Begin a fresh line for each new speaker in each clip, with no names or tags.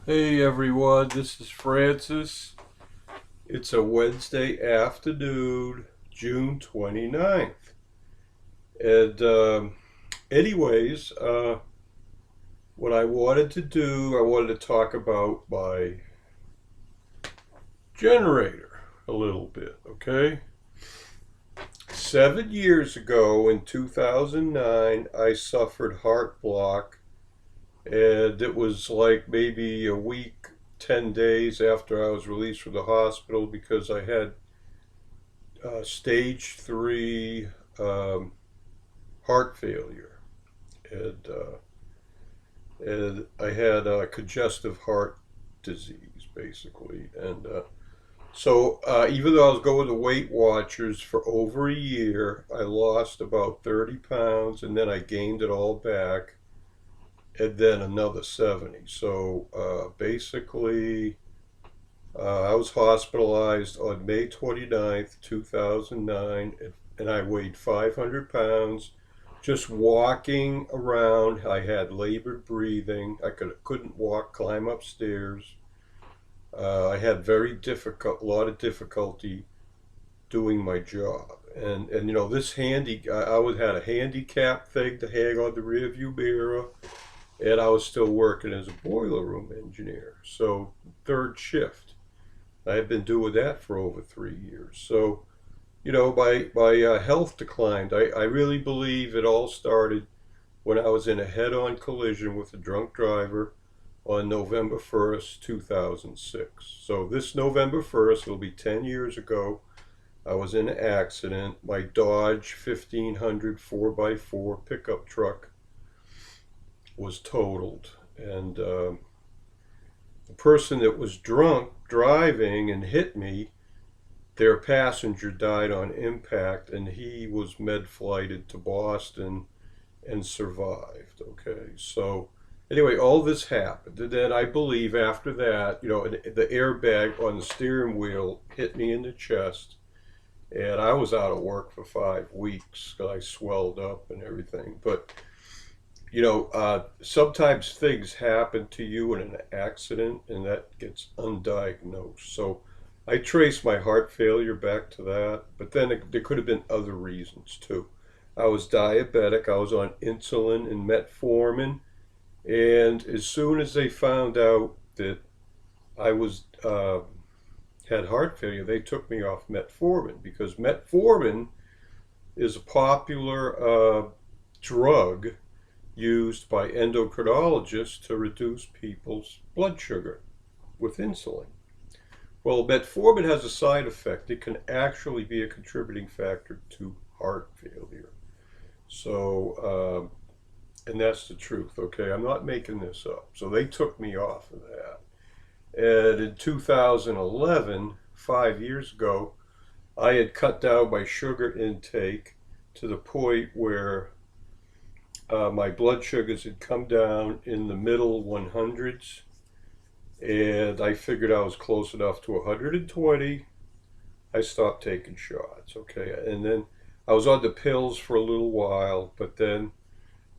Hey everyone, this is Francis. It's a Wednesday afternoon, June 29th. And anyways, what I wanted to do, I wanted to talk about my generator a little bit, okay? 7 years ago in 2009, I suffered heart block, and it was like maybe a week, 10 days after I was released from the hospital because I had stage three um, heart failure, and I had congestive heart disease basically, and even though I was going to Weight Watchers for over a year, I lost about 30 pounds, and then I gained it all back, and then another 70. So basically, I was hospitalized on May 29th, 2009, and I weighed 500 pounds. Just walking around, I had labored breathing. Couldn't walk, climb upstairs. I had a lot of difficulty doing my job. And this I would had a handicap thing to hang on the rearview mirror, and I was still working as a boiler room engineer. So third shift. I had been doing that for over 3 years. So, my health declined. I really believe it all started when I was in a head on collision with a drunk driver on November 1st, 2006. So, this November 1st, it'll be 10 years ago. I was in an accident. My Dodge 1500 4x4 pickup truck was totaled. And the person that was drunk driving and hit me, their passenger died on impact, and he was med flighted to Boston and survived. Okay, so anyway, all this happened, and then I believe after that, the airbag on the steering wheel hit me in the chest, and I was out of work for 5 weeks. I swelled up and everything, but sometimes things happen to you in an accident and that gets undiagnosed. So I trace my heart failure back to that, but then there could have been other reasons too. I was diabetic, I was on insulin and metformin, and as soon as they found out that I was had heart failure, they took me off metformin because metformin is a popular drug used by endocrinologists to reduce people's blood sugar with insulin. Well, metformin has a side effect. It can actually be a contributing factor to heart failure. So, and that's the truth, okay? I'm not making this up. So they took me off of that. And in 2011, 5 years ago, I had cut down my sugar intake to the point where my blood sugars had come down in the middle 100s, and I figured I was close enough to 120. I stopped taking shots, okay? And then I was on the pills for a little while, but then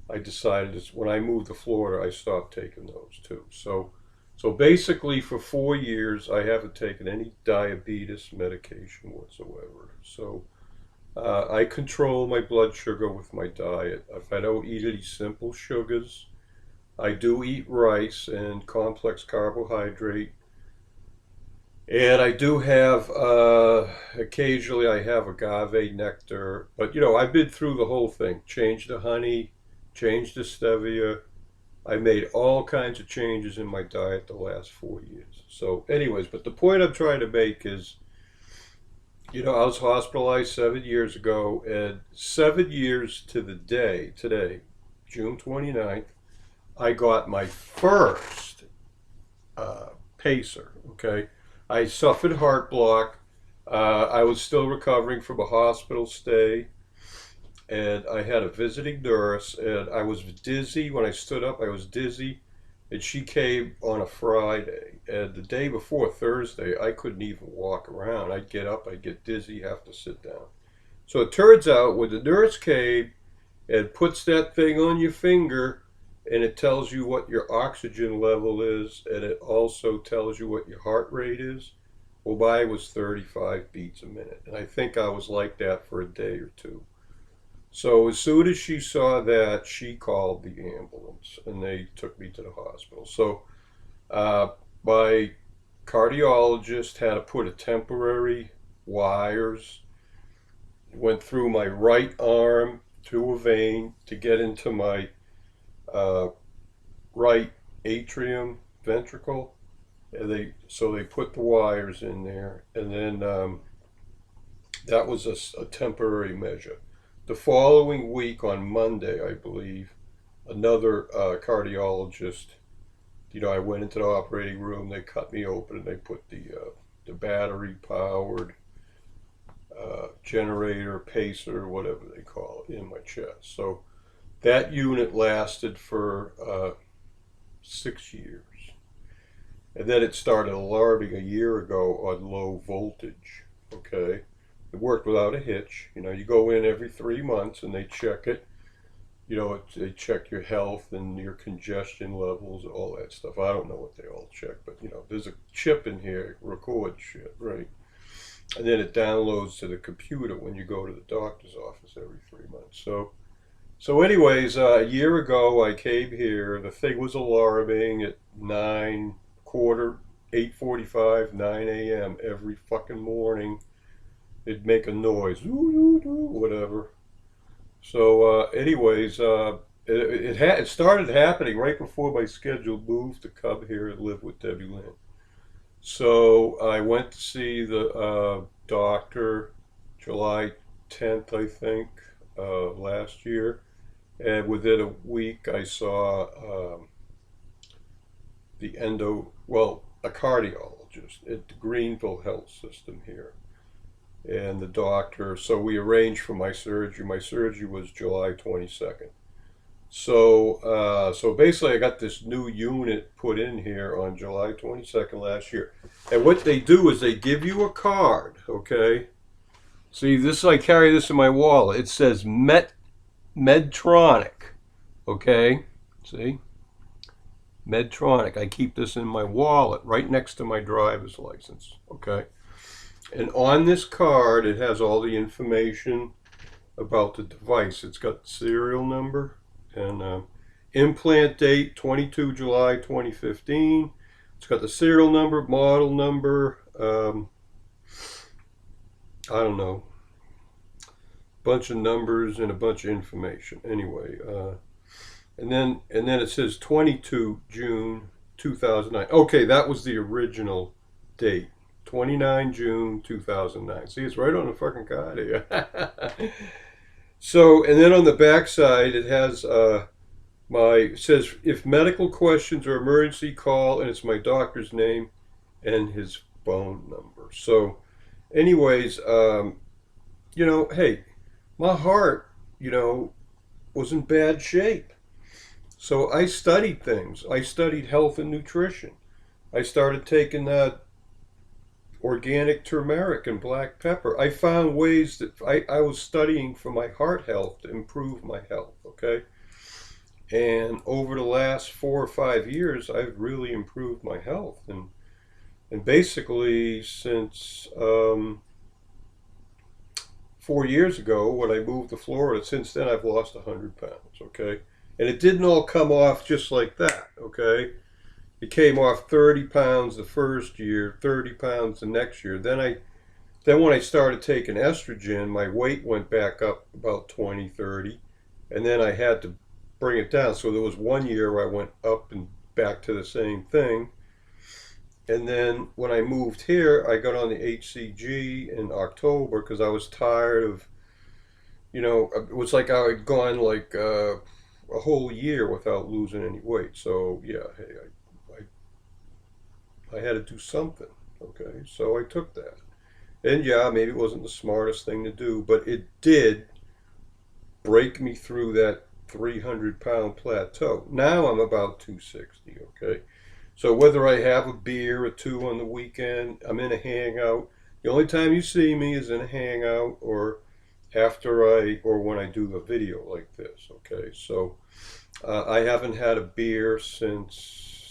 I decided when I moved to Florida, I stopped taking those too. So basically, for 4 years, I haven't taken any diabetes medication whatsoever. So I control my blood sugar with my diet. If I don't eat any simple sugars, I do eat rice and complex carbohydrate. And I do have, occasionally I have agave nectar. But, I've been through the whole thing. Changed the honey, changed the stevia. I made all kinds of changes in my diet the last 4 years. So anyways, but the point I'm trying to make is, I was hospitalized 7 years ago, and 7 years to the day, today, June 29th, I got my first pacer, okay? I suffered heart block. I was still recovering from a hospital stay, and I had a visiting nurse, and I was dizzy. When I stood up, I was dizzy, and she came on a Friday. And the day before, Thursday, I couldn't even walk around. I'd get up, I'd get dizzy, have to sit down. So it turns out when the nurse came and puts that thing on your finger, and it tells you what your oxygen level is, and it also tells you what your heart rate is. Well, mine was 35 beats a minute, and I think I was like that for a day or two. So as soon as she saw that, she called the ambulance, and they took me to the hospital. So uh, my cardiologist had to put a temporary wires, went through my right arm through a vein to get into my uh, right atrium ventricle. And they put the wires in there, and then that was a temporary measure. The following week on Monday, I believe, another cardiologist. I went into the operating room. They cut me open and they put the battery powered generator, pacer, whatever they call it, in my chest. So that unit lasted for 6 years. And then it started alarming a year ago on low voltage. Okay. It worked without a hitch. You go in every 3 months and they check it. They check your health and your congestion levels, all that stuff. I don't know what they all check, but there's a chip in here, records shit, right? And then it downloads to the computer when you go to the doctor's office every 3 months. So anyways, a year ago I came here. The thing was alarming at 8:45, 9 a.m. every fucking morning. It'd make a noise, whatever. So anyways, it started happening right before my scheduled move to come here and live with Debbie Lynn. So I went to see the doctor July 10th, I think, last year. And within a week, I saw a cardiologist at the Greenville Health System here. And the doctor, so we arranged for my surgery. My surgery was July 22nd. So basically I got this new unit put in here on July 22nd last year. And what they do is they give you a card, okay? See, I carry this in my wallet. It says Medtronic, okay? See? Medtronic. I keep this in my wallet right next to my driver's license, okay? And on this card, it has all the information about the device. It's got the serial number and implant date 22 July 2015. It's got the serial number, model number, I don't know, bunch of numbers and a bunch of information. Anyway, and then it says 22 June 2009. Okay, that was the original date. 29 June 2009. See, it's right on the fucking card here. So, and then on the back side, it has it says, if medical questions or emergency, call, and it's my doctor's name and his phone number. So, anyways, hey, my heart, was in bad shape. So I studied things. I studied health and nutrition. I started taking organic turmeric and black pepper. I found ways that I was studying for my heart health to improve my health, okay? And over the last 4 or 5 years, I've really improved my health. And basically, since 4 years ago, when I moved to Florida, since then I've lost 100 pounds, okay? And it didn't all come off just like that, okay? It came off 30 pounds the first year, 30 pounds the next year. Then when I started taking estrogen, my weight went back up about 20, 30. And then I had to bring it down. So there was 1 year where I went up and back to the same thing. And then when I moved here, I got on the HCG in October because I was tired of, it was like I had gone like a whole year without losing any weight. So yeah, hey, I had to do something, okay? So I took that. And yeah, maybe it wasn't the smartest thing to do, but it did break me through that 300-pound plateau. Now I'm about 260, okay? So whether I have a beer or two on the weekend, I'm in a hangout. The only time you see me is in a hangout or when I do a video like this, okay? So I haven't had a beer since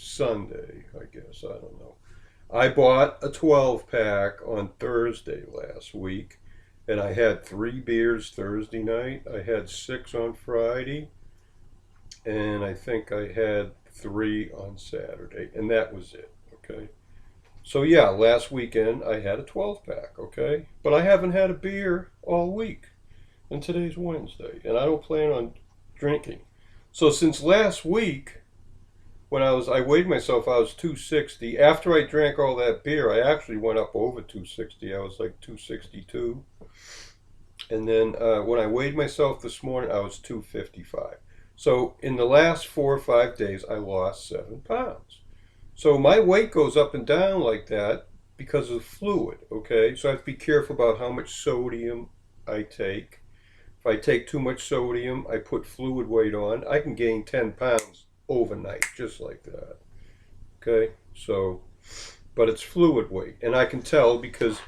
Sunday, I guess. I don't know. I bought a 12 pack on Thursday last week, and I had 3 beers Thursday night. I had 6 on Friday, and I think I had 3 on Saturday, and that was it. Okay. So, yeah, last weekend I had a 12 pack. Okay. But I haven't had a beer all week, and today's Wednesday, and I don't plan on drinking. So, since last week, when I weighed myself, I was 260. After I drank all that beer, I actually went up over 260. I was like 262. And then when I weighed myself this morning, I was 255. So in the last 4 or 5 days, I lost 7 pounds. So my weight goes up and down like that because of fluid, okay? So I have to be careful about how much sodium I take. If I take too much sodium, I put fluid weight on, I can gain 10 pounds overnight, just like that. Okay? So, but it's fluid weight. And I can tell because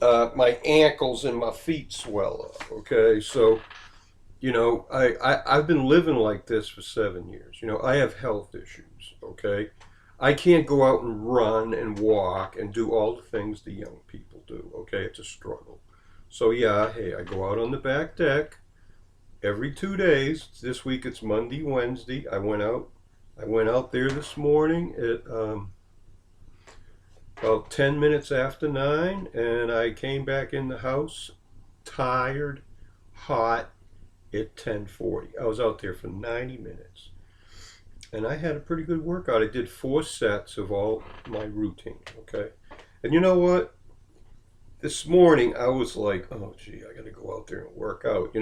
my ankles and my feet swell up. Okay? So, I've been living like this for 7 years. I have health issues. Okay? I can't go out and run and walk and do all the things the young people do. Okay? It's a struggle. So, yeah, hey, I go out on the back deck every 2 days. This week it's Monday, Wednesday. I went out there this morning at about 10 minutes after 9, and I came back in the house tired, hot at 10:40. I was out there for 90 minutes. And I had a pretty good workout. I did 4 sets of all my routine, okay? And you know what? This morning I was like, oh gee, I got to go out there and work out.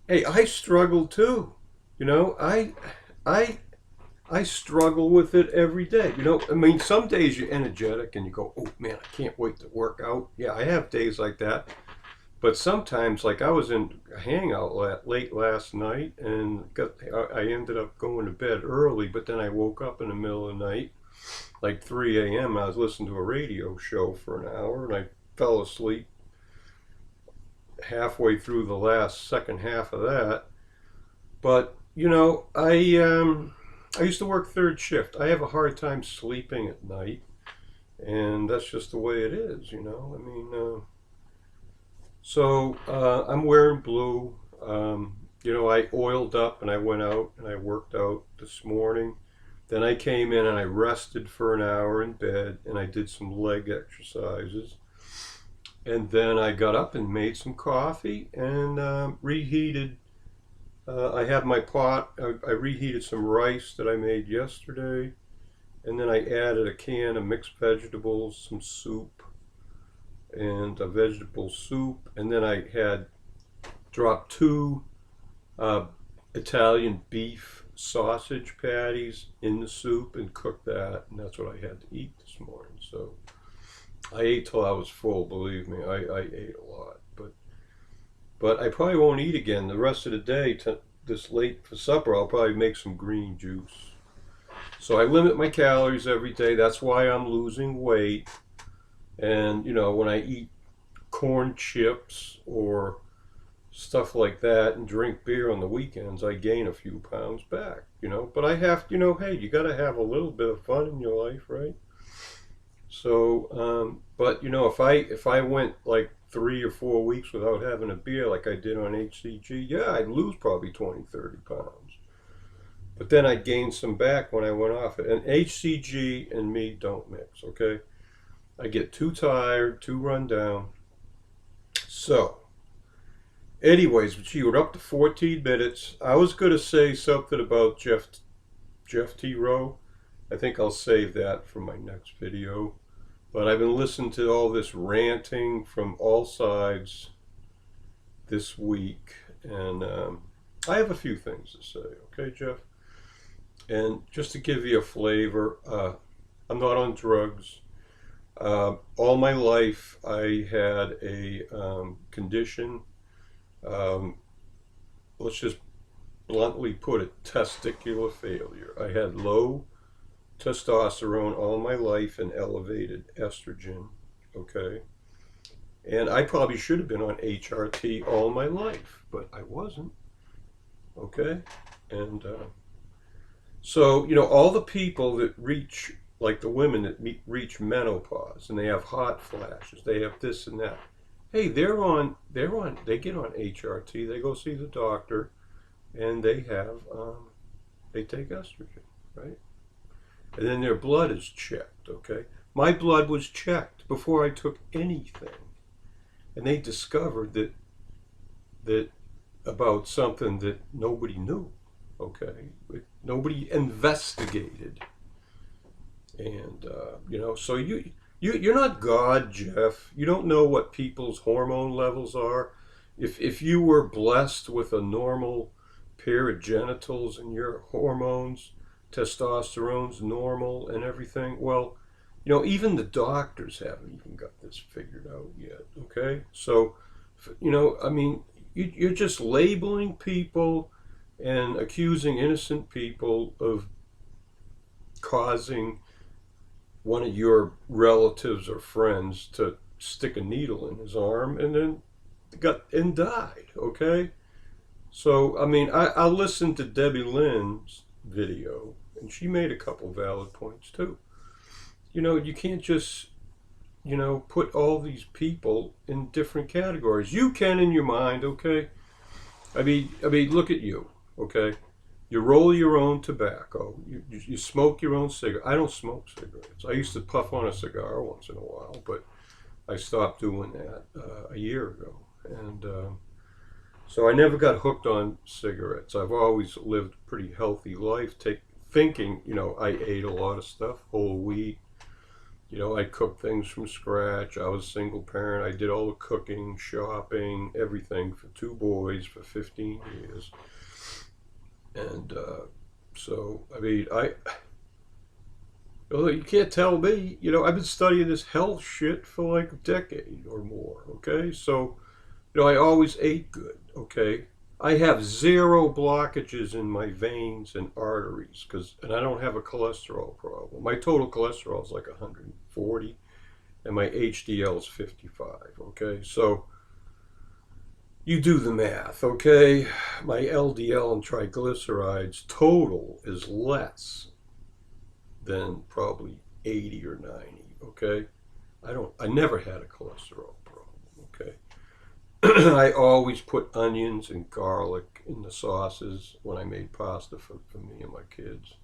Hey, I struggle too. You know, I I struggle with it every day. Some days you're energetic and you go, oh man, I can't wait to work out. Yeah, I have days like that. But sometimes, like I was in a hangout late last night, and I ended up going to bed early. But then I woke up in the middle of the night, like 3 a.m. I was listening to a radio show for an hour, and I fell asleep halfway through the last second half of that. But I used to work third shift. I have a hard time sleeping at night, and that's just the way it is. I'm wearing blue. I oiled up and I went out and I worked out this morning. Then I came in and I rested for an hour in bed and I did some leg exercises. And then I got up and made some coffee and reheated. I have my pot. I reheated some rice that I made yesterday. And then I added a can of mixed vegetables, some soup, and a vegetable soup. And then I had dropped 2 Italian beef sausage patties in the soup and cooked that. And that's what I had to eat this morning. So I ate till I was full, believe me. I ate a lot. But I probably won't eat again the rest of the day. This late for supper, I'll probably make some green juice. So I limit my calories every day. That's why I'm losing weight. And, when I eat corn chips or stuff like that and drink beer on the weekends, I gain a few pounds back, But I have, hey, you got to have a little bit of fun in your life, right? So, but if I went like 3 or 4 weeks without having a beer like I did on HCG, yeah, I'd lose probably 20, 30 pounds. But then I'd gain some back when I went off it. And HCG and me don't mix, okay? I get too tired, too run down. So, anyways, gee, we're up to 14 minutes. I was going to say something about Jeff T. Rowe. I think I'll save that for my next video. But I've been listening to all this ranting from all sides this week. And I have a few things to say, okay, Jeff? And just to give you a flavor, I'm not on drugs. All my life I had a condition, let's just bluntly put it, testicular failure. I had low testosterone all my life and elevated estrogen, okay? And I probably should have been on HRT all my life, but I wasn't, okay? And so, all the people that reach, like the women that reach menopause and they have hot flashes, they have this and that. Hey, they get on HRT, they go see the doctor, and they take estrogen, right? And then their blood is checked, okay? My blood was checked before I took anything. And they discovered that about something that nobody knew, okay? Nobody investigated. And, so you're not God, Jeff. You don't know what people's hormone levels are. If you were blessed with a normal pair of genitals and your hormones, testosterone's normal and everything, well, even the doctors haven't even got this figured out yet, okay? So, I mean, you're just labeling people and accusing innocent people of causing one of your relatives or friends to stick a needle in his arm and then died, okay? So, I mean, I listened to Debbie Lynn's video, and she made a couple valid points too. You can't just, put all these people in different categories. You can in your mind, okay? I mean, look at you, okay? You roll your own tobacco. You smoke your own cigarette. I don't smoke cigarettes. I used to puff on a cigar once in a while, but I stopped doing that a year ago. And so I never got hooked on cigarettes. I've always lived a pretty healthy life, thinking, I ate a lot of stuff, whole wheat. I cooked things from scratch. I was a single parent. I did all the cooking, shopping, everything for 2 boys for 15 years. And so, I mean, you can't tell me, I've been studying this health shit for like a decade or more, okay? So, I always ate good, okay? I have 0 blockages in my veins and arteries, and I don't have a cholesterol problem. My total cholesterol is like 140, and my HDL is 55, okay? So, you do the math, okay? My LDL and triglycerides total is less than probably 80 or 90, okay? I never had a cholesterol problem, okay? I always put onions and garlic in the sauces when I made pasta for me and my kids.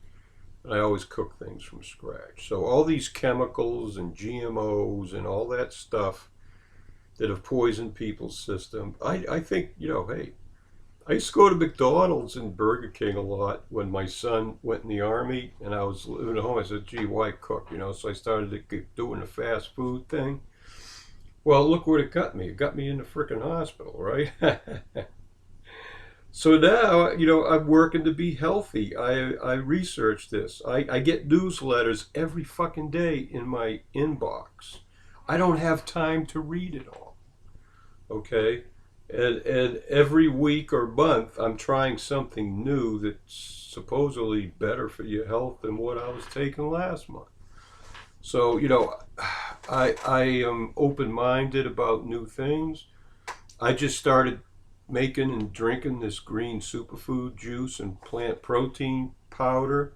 And I always cook things from scratch. So all these chemicals and GMOs and all that stuff that have poisoned people's system, I think, hey, I used to go to McDonald's and Burger King a lot when my son went in the Army and I was living at home. I said, gee, why cook? So I started doing the fast food thing. Well, look where it got me. It got me in the frickin' hospital, right? So now, I'm working to be healthy. I research this. I get newsletters every fucking day in my inbox. I don't have time to read it all, okay? And every week or month, I'm trying something new that's supposedly better for your health than what I was taking last month. So, I am open-minded about new things. I just started making and drinking this green superfood juice and plant protein powder.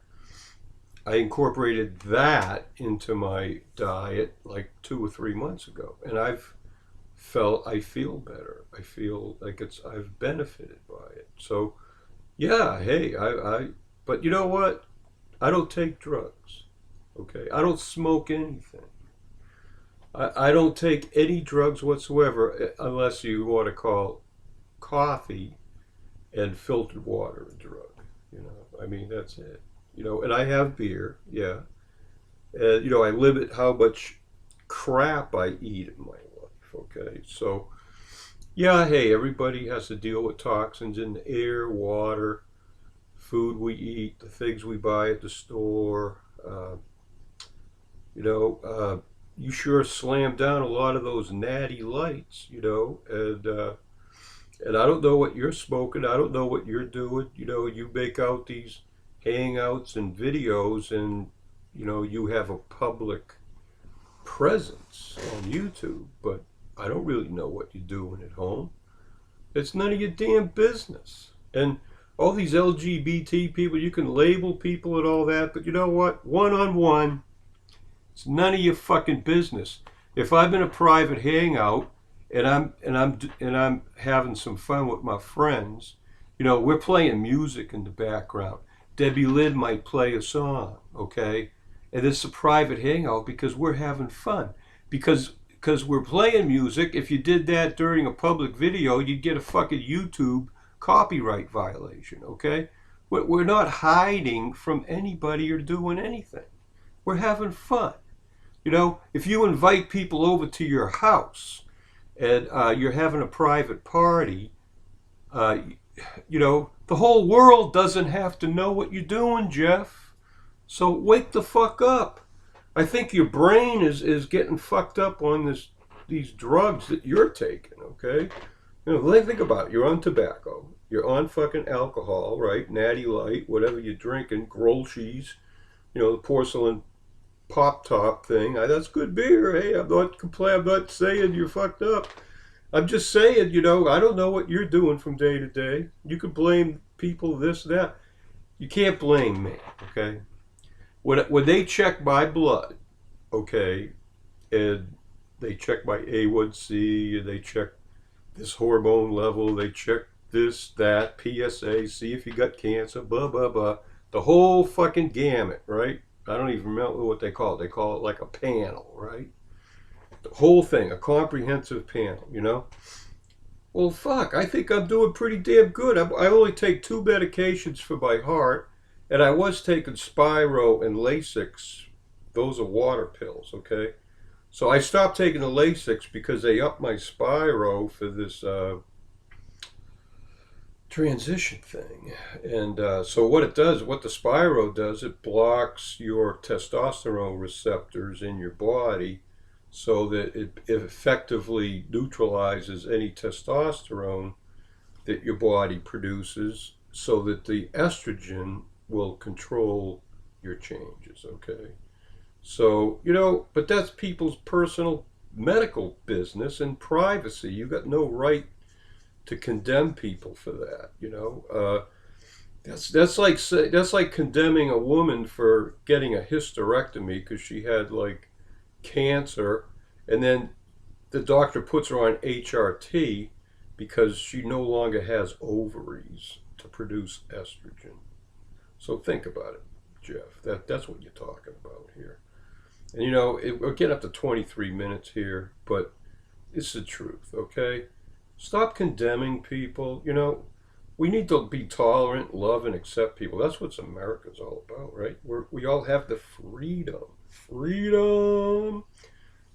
I incorporated that into my diet like 2 or 3 months ago, and I feel better. I feel like I've benefited by it. So, yeah, hey, but you know what? I don't take drugs. Okay, I don't smoke anything. I don't take any drugs whatsoever unless you want to call coffee and filtered water a drug. I mean, that's it. And I have beer, yeah. And, I limit how much crap I eat in my life, okay? So, yeah, hey, everybody has to deal with toxins in the air, water, food we eat, the things we buy at the store. You sure slammed down a lot of those natty lights, and I don't know what you're smoking. I don't know what you're doing. You make out these hangouts and videos, and you have a public presence on YouTube, but I don't really know what you're doing at home. It's none of your damn business. And all these LGBT people, you can label people and all that, but you know what? One-on-one, it's none of your fucking business. If I'm in a private hangout and I'm having some fun with my friends, we're playing music in the background. Debbie Lynn might play a song, okay? And it's a private hangout because we're having fun. Because we're playing music. If you did that during a public video, you'd get a fucking YouTube copyright violation, okay? We're not hiding from anybody or doing anything. We're having fun. If you invite people over to your house and you're having a private party, uh, the whole world doesn't have to know what you're doing, Jeff. So wake the fuck up. I think your brain is getting fucked up on these drugs that you're taking, okay? Think about it. You're on tobacco. You're on fucking alcohol, right? Natty Light, whatever you're drinking, Grolschies, the porcelain pop top thing. That's good beer. Hey, I'm not complaining. I'm not saying you're fucked up. I'm just saying, I don't know what you're doing from day to day. You could blame people, this, that. You can't blame me, okay? When they check my blood, okay, and they check my A1C, and they check this hormone level, they check this, that, PSA, see if you got cancer, blah, blah, blah. The whole fucking gamut, right? I don't even remember what they call it. They call it like a panel, right? The whole thing, a comprehensive panel, Well, fuck, I think I'm doing pretty damn good. I only take 2 medications for my heart, and I was taking Spiro and Lasix. Those are water pills, okay? So I stopped taking the Lasix because they upped my Spiro for this transition thing. And so what the Spiro does, it blocks your testosterone receptors in your body so that it effectively neutralizes any testosterone that your body produces so that the estrogen will control your changes, okay? So, but that's people's personal medical business and privacy. You got no right to condemn people for that, that's like condemning a woman for getting a hysterectomy because she had like cancer, and then the doctor puts her on HRT because she no longer has ovaries to produce estrogen. So think about it, Jeff. That's what you're talking about here. And we're getting up to 23 minutes here, but it's the truth, okay? Stop condemning people. We need to be tolerant, love, and accept people. That's what America's all about, right? We all have the freedom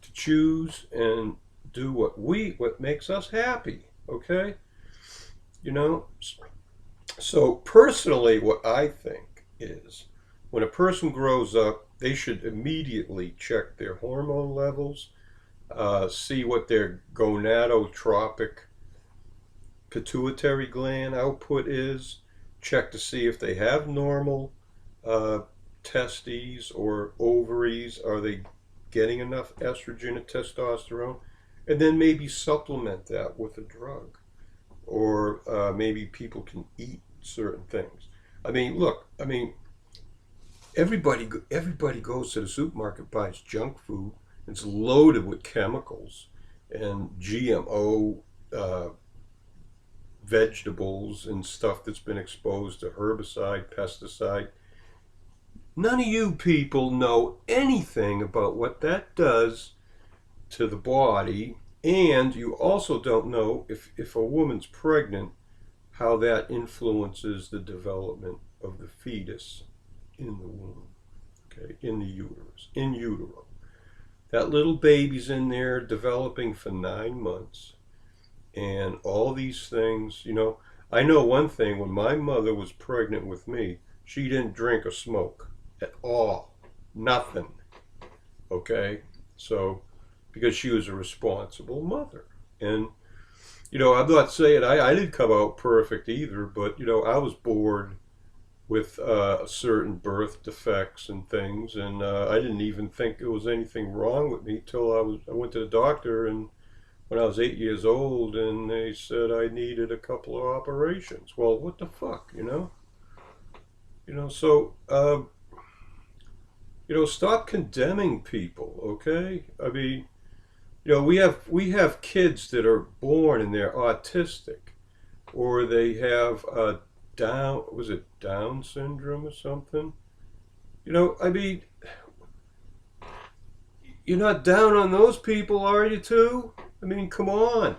to choose and do what makes us happy, okay? So personally, what I think is when a person grows up, they should immediately check their hormone levels, see what their gonadotropic pituitary gland output is, check to see if they have normal testes or ovaries. Are they getting enough estrogen and testosterone? And then maybe supplement that with a drug. Or maybe people can eat certain things. Look, everybody goes to the supermarket, buys junk food. It's loaded with chemicals and GMO vegetables and stuff that's been exposed to herbicide, pesticide. None of you people know anything about what that does to the body, and you also don't know if a woman's pregnant, how that influences the development of the fetus in the womb, okay, in the uterus, in utero. That little baby's in there developing for 9 months. And all these things, I know one thing, when my mother was pregnant with me, she didn't drink or smoke at all. Nothing. Okay? So, because she was a responsible mother. And, I'm not saying I didn't come out perfect either, but, I was born with certain birth defects and things, and I didn't even think there was anything wrong with me till I went to the doctor, and when I was 8 years old, and they said I needed a couple of operations. Well, what the fuck, you know? So stop condemning people, okay? I mean, we have kids that are born and they're autistic, or they have Down syndrome or something? I mean, you're not down on those people, are you too? I mean, come on.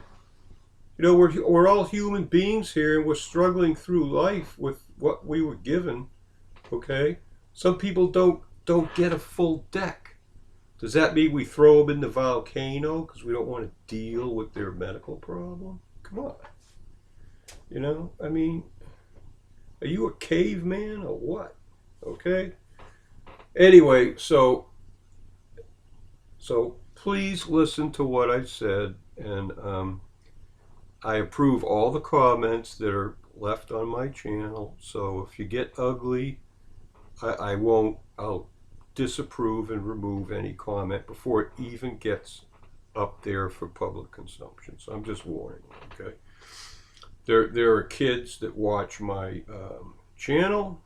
We're all human beings here, and we're struggling through life with what we were given. Okay, some people don't get a full deck. Does that mean we throw them in the volcano because we don't want to deal with their medical problem? Come on. I mean, are you a caveman or what? Okay. Anyway, so please listen to what I said, and I approve all the comments that are left on my channel. So if you get ugly, I won't. I'll disapprove and remove any comment before it even gets up there for public consumption. So I'm just warning you, okay? There are kids that watch my channel,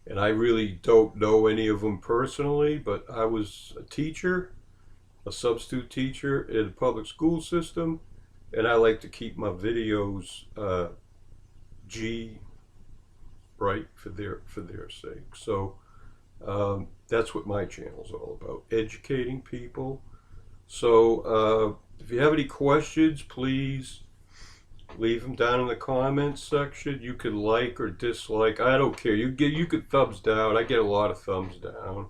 and I really don't know any of them personally, but I was a teacher, a substitute teacher in the public school system, and I like to keep my videos G right for their sake. So that's what my channel's all about, educating people. So if you have any questions, please leave them down in the comments section. You can like or dislike. I don't care. You could thumbs down. I get a lot of thumbs down.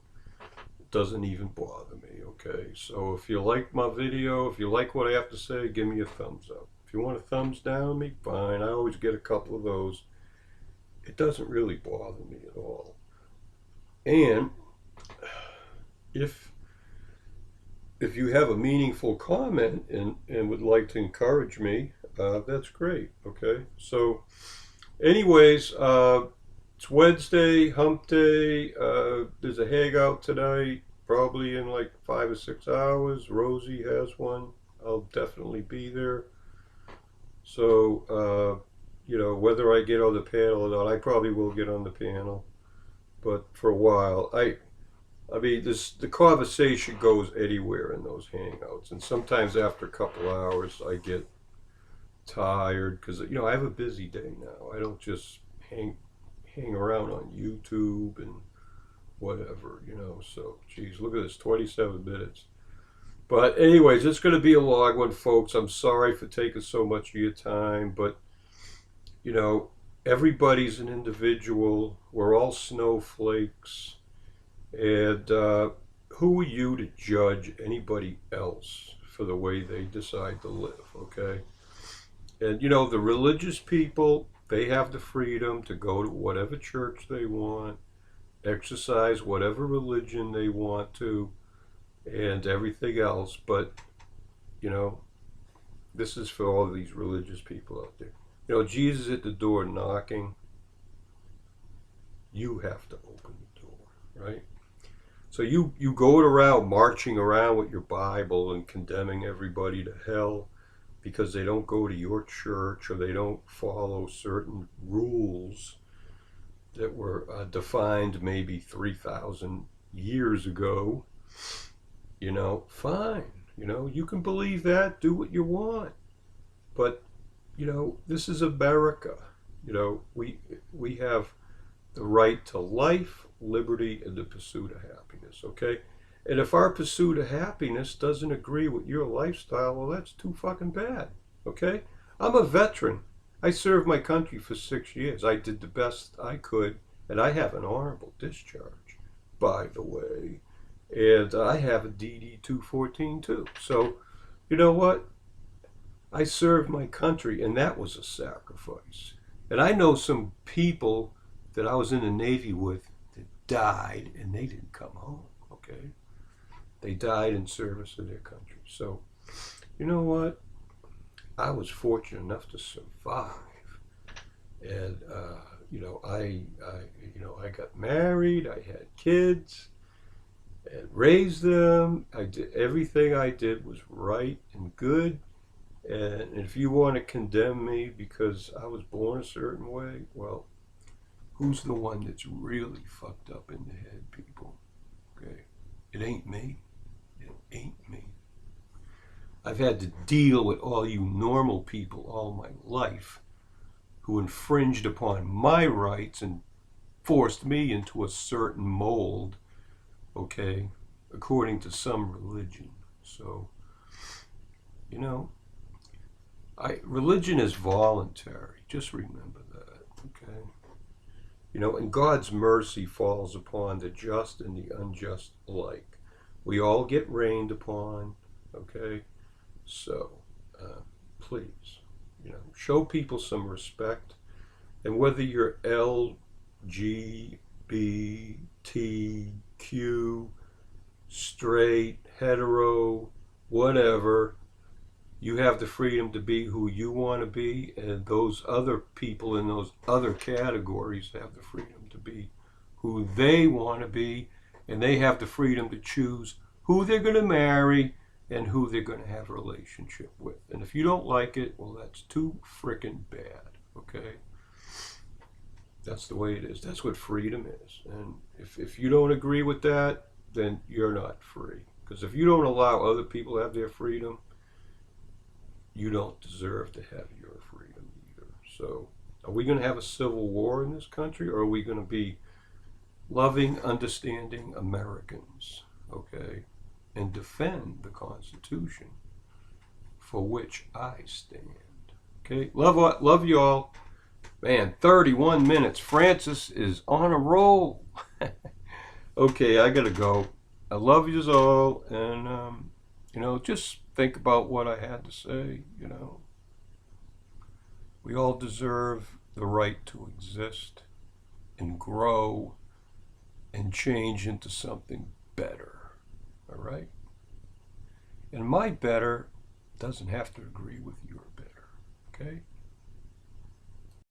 It doesn't even bother me. Okay. So if you like my video, if you like what I have to say, give me a thumbs up. If you want a thumbs down me, fine. I always get a couple of those. It doesn't really bother me at all. And if you have a meaningful comment and would like to encourage me, that's great. Okay. So anyways, it's Wednesday, hump day. There's a hangout tonight, probably in like 5 or 6 hours. Rosie has one. I'll definitely be there. So whether I get on the panel or not, I probably will get on the panel, but for a while, I mean, the conversation goes anywhere in those hangouts, and sometimes after a couple hours, I get tired because I have a busy day now. I don't just hang around on YouTube and whatever, So, geez, look at this, 27 minutes. But anyways, it's going to be a long one, folks. I'm sorry for taking so much of your time, but everybody's an individual. We're all snowflakes. And who are you to judge anybody else for the way they decide to live, okay? And the religious people, they have the freedom to go to whatever church they want, exercise whatever religion they want to, and everything else. But, this is for all of these religious people out there. Jesus at the door knocking. You have to open the door, right? So you go around marching around with your Bible and condemning everybody to hell because they don't go to your church or they don't follow certain rules that were defined maybe 3,000 years ago. Fine. You can believe that, do what you want. But, this is America. We have the right to life, liberty, and the pursuit of happiness, okay? And if our pursuit of happiness doesn't agree with your lifestyle, well, that's too fucking bad, okay? I'm a veteran. I served my country for 6 years. I did the best I could, and I have an honorable discharge, by the way. And I have a DD-214 too. So, you know what? I served my country, and that was a sacrifice. And I know some people that I was in the Navy with that died, and they didn't come home, okay? They died in service of their country. So, you know what? I was fortunate enough to survive. And, I got married, I had kids, and raised them. I did everything I did was right and good. And if you want to condemn me because I was born a certain way, well, who's the one that's really fucked up in the head, people? Okay, it ain't me. It ain't me. I've had to deal with all you normal people all my life who infringed upon my rights and forced me into a certain mold, okay, according to some religion. So, you know, religion is voluntary. Just remember that, okay? You know, and God's mercy falls upon the just and the unjust alike. We all get rained upon, okay? So, please, show people some respect. And whether you're L, G, B, T, Q, straight, hetero, whatever, you have the freedom to be who you want to be, and those other people in those other categories have the freedom to be who they want to be, and they have the freedom to choose who they're going to marry and who they're going to have a relationship with. And if you don't like it, well, that's too frickin' bad, okay? That's the way it is. That's what freedom is. And if you don't agree with that, then you're not free. Because if you don't allow other people to have their freedom, you don't deserve to have your freedom either. So, are we going to have a civil war in this country, or are we going to be loving, understanding Americans, okay, and defend the Constitution for which I stand? Okay, love you all. Man, 31 minutes. Fran-Sez is on a roll. Okay, I gotta go. I love yous all, and just think about what I had to say. We all deserve the right to exist and grow and change into something better. All right? And my better doesn't have to agree with your better. Okay?